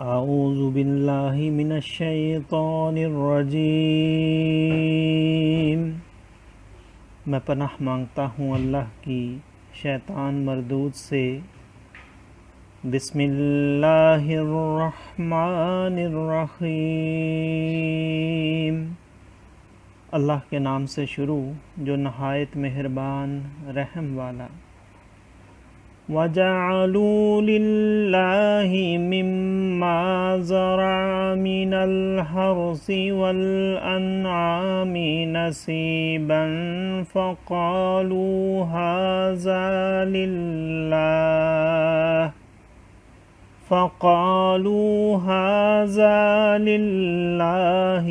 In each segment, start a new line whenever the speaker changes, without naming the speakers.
أعوذ بالله من الشیطان الرجیم میں پناہ مانگتا ہوں اللہ کی شیطان مردود سے۔ بسم اللہ الرحمن الرحیم، اللہ کے نام سے شروع جو نہایت مہربان رحم والا۔ وَجَعَلُوا لِلَّهِ مِمَّا زَرَعَ مِنَ الْحَرْثِ وَالْأَنْعَامِ نَصِيبًا فَقَالُوا هَذَا لِلَّهِ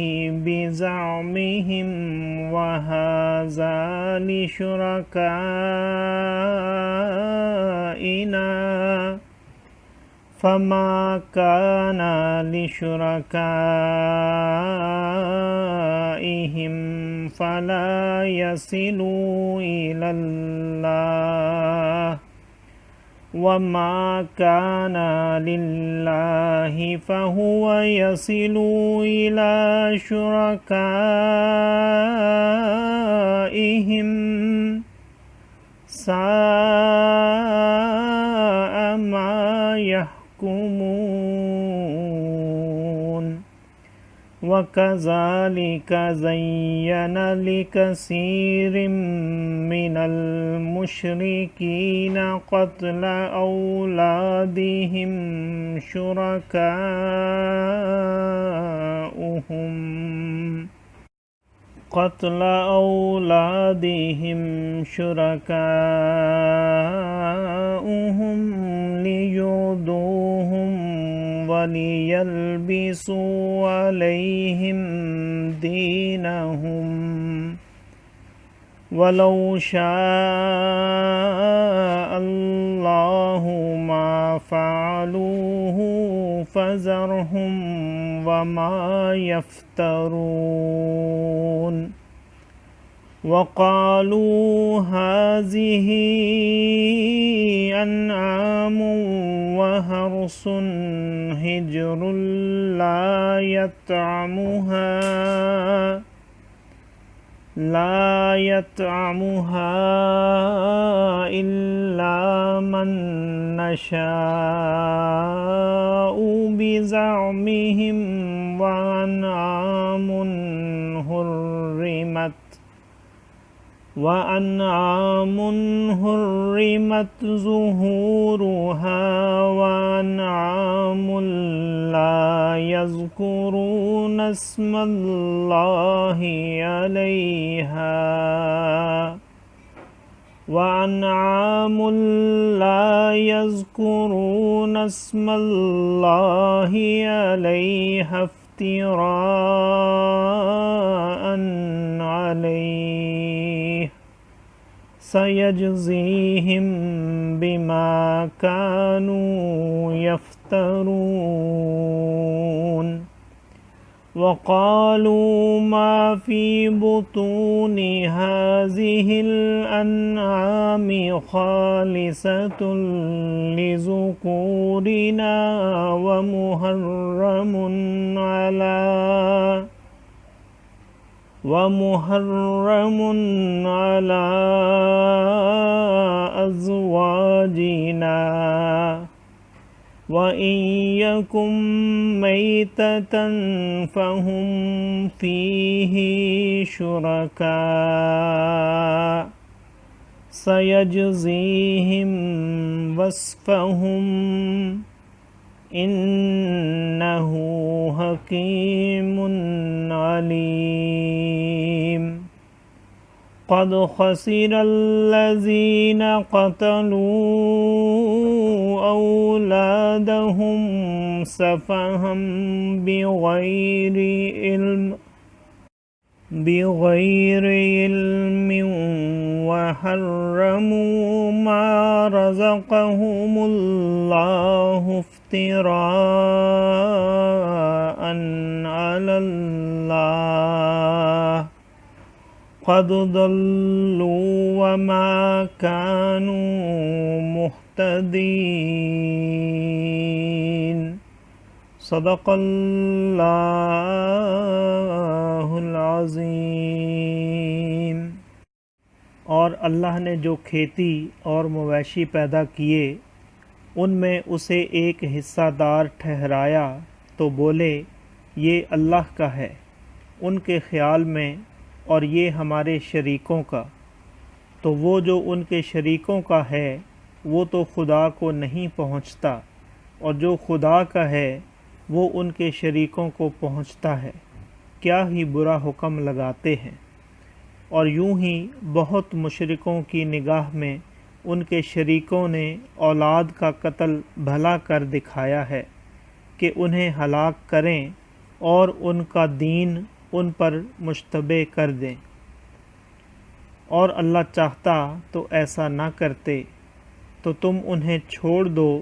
بِزَعْمِهِمْ وَهَذَا لِشُرَكَائِنَا فَمَا كَانَ لِشُرَكَائِهِمْ فَلَا يَصِلُ إِلَى اللَّهِ وَمَا كَانَ لِلَّهِ فَهُوَ يَصِلُ إِلَى شُرَكَائِهِمْ سَاءَ مَا يَحْكُمُونَ وَكَذَلِكَ زَيَّنَ لِكَثِيرٍ مِّنَ الْمُشْرِكِينَ قَتْلَ أَوْلَادِهِمْ شُرَكَاؤُهُمْ لِيُرْدُوهُمْ وَلِيَلْبِسُوا عَلَيْهِمْ دِينَهُمْ وَلَوْ شَاءَ اللَّهُ مَا فَعَلُوهُ فَذَرْهُمْ وَمَا يَفْتَرُونَ وَقَالُوا هَٰذِهِ أَنْعَامٌ وَحَرْثٌ حِجْرٌ لَا يَطْعَمُهَا إِلَّا مَن نَّشَاءُ بِزَعْمِهِمْ وَأَنْعَامٌ حُرِّمَتْ ظُهُورُهَا وَأَنْعَامٌ لَّا يَذْكُرُونَ اسْمَ اللَّهِ عَلَيْهَا افْتِرَاءً عَلَيْهِ سَيَجْزِيهِمْ بِمَا كَانُوا يَفْتَرُونَ وَقَالُوا مَا فِي بُطُونِ هَٰذِهِ الْأَنْعَامِ خَالِصَةٌ لِّذُكُورِنَا وَمُحَرَّمٌ عَلَىٰ أَزْوَاجِنَا وَإِن يَكُن مَّيْتَةً فَهُمْ فِيهِ شُرَكَاءُ سَيَجْزِيهِمْ وَصْفَهُمْ إِنَّهُ حَكِيمٌ عَلِيمٌ قَدْ خَسِرَ الَّذِينَ قَتَلُوا أَوْلَادَهُمْ سَفَهًا بِغَيْرِ عِلْمٍ وَحَرَّمُوا مَا رَزَقَهُمُ اللَّهُ افْتِرَاءً عَلَى اللَّهِ قَدْ ضَلُّوا وَمَا كَانُوا مُهْتَدِينَ صدق اللہ العظیم۔ اور اللہ نے جو کھیتی اور مویشی پیدا کیے ان میں اسے ایک حصہ دار ٹھہرایا تو بولے یہ اللہ کا ہے ان کے خیال میں، اور یہ ہمارے شریکوں کا۔ تو وہ جو ان کے شریکوں کا ہے وہ تو خدا کو نہیں پہنچتا، اور جو خدا کا ہے وہ ان کے شریکوں کو پہنچتا ہے۔ کیا ہی برا حکم لگاتے ہیں۔ اور یوں ہی بہت مشرکوں کی نگاہ میں ان کے شریکوں نے اولاد کا قتل بھلا کر دکھایا ہے کہ انہیں ہلاک کریں اور ان کا دین ان پر مشتبہ کر دیں، اور اللہ چاہتا تو ایسا نہ کرتے۔ تو تم انہیں چھوڑ دو،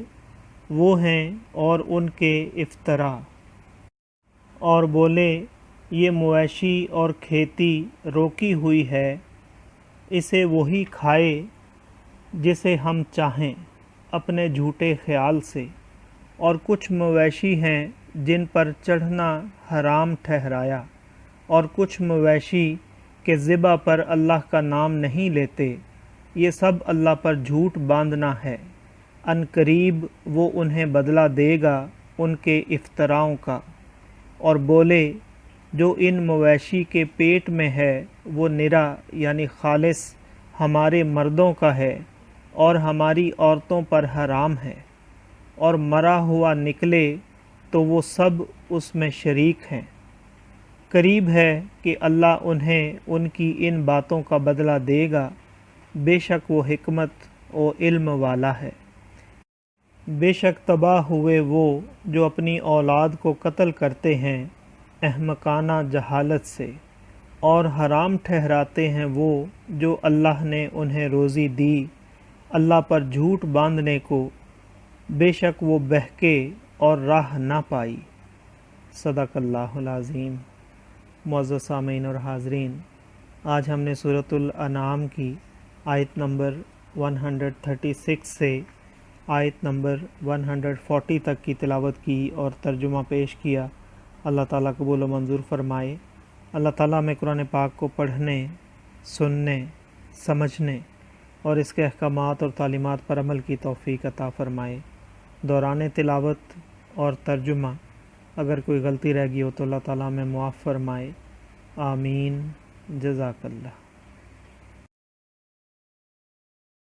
وہ ہیں اور ان کے افطرا۔ اور بولے یہ مویشی اور کھیتی روکی ہوئی ہے، اسے وہی کھائے جسے ہم چاہیں اپنے جھوٹے خیال سے، اور کچھ مویشی ہیں جن پر چڑھنا حرام ٹھہرایا، اور کچھ مویشی کے ذبح پر اللہ کا نام نہیں لیتے، یہ سب اللہ پر جھوٹ باندھنا ہے۔ ان قریب وہ انہیں بدلہ دے گا ان کے افطراؤں کا۔ اور بولے جو ان مویشی کے پیٹ میں ہے وہ نرا یعنی خالص ہمارے مردوں کا ہے اور ہماری عورتوں پر حرام ہے، اور مرا ہوا نکلے تو وہ سب اس میں شریک ہیں۔ قریب ہے کہ اللہ انہیں ان کی ان باتوں کا بدلہ دے گا، بے شک وہ حکمت و علم والا ہے۔ بے شک تباہ ہوئے وہ جو اپنی اولاد کو قتل کرتے ہیں احمقانہ جہالت سے، اور حرام ٹھہراتے ہیں وہ جو اللہ نے انہیں روزی دی اللہ پر جھوٹ باندھنے کو، بے شک وہ بہکے اور راہ نہ پائی۔ صدق اللہ العظیم۔ معزز سامعین اور حاضرین، آج ہم نے سورۃ الانعام کی آیت نمبر 136 سے آیت نمبر 140 تک کی تلاوت کی اور ترجمہ پیش کیا۔ اللہ تعالیٰ قبول و منظور فرمائے۔ اللہ تعالیٰ ہمیں قرآن پاک کو پڑھنے، سننے، سمجھنے اور اس کے احکامات اور تعلیمات پر عمل کی توفیق عطا فرمائے۔ دوران تلاوت اور ترجمہ اگر کوئی غلطی رہ گئی ہو تو اللہ تعالیٰ ہمیں معاف فرمائے۔ آمین۔ جزاک اللہ۔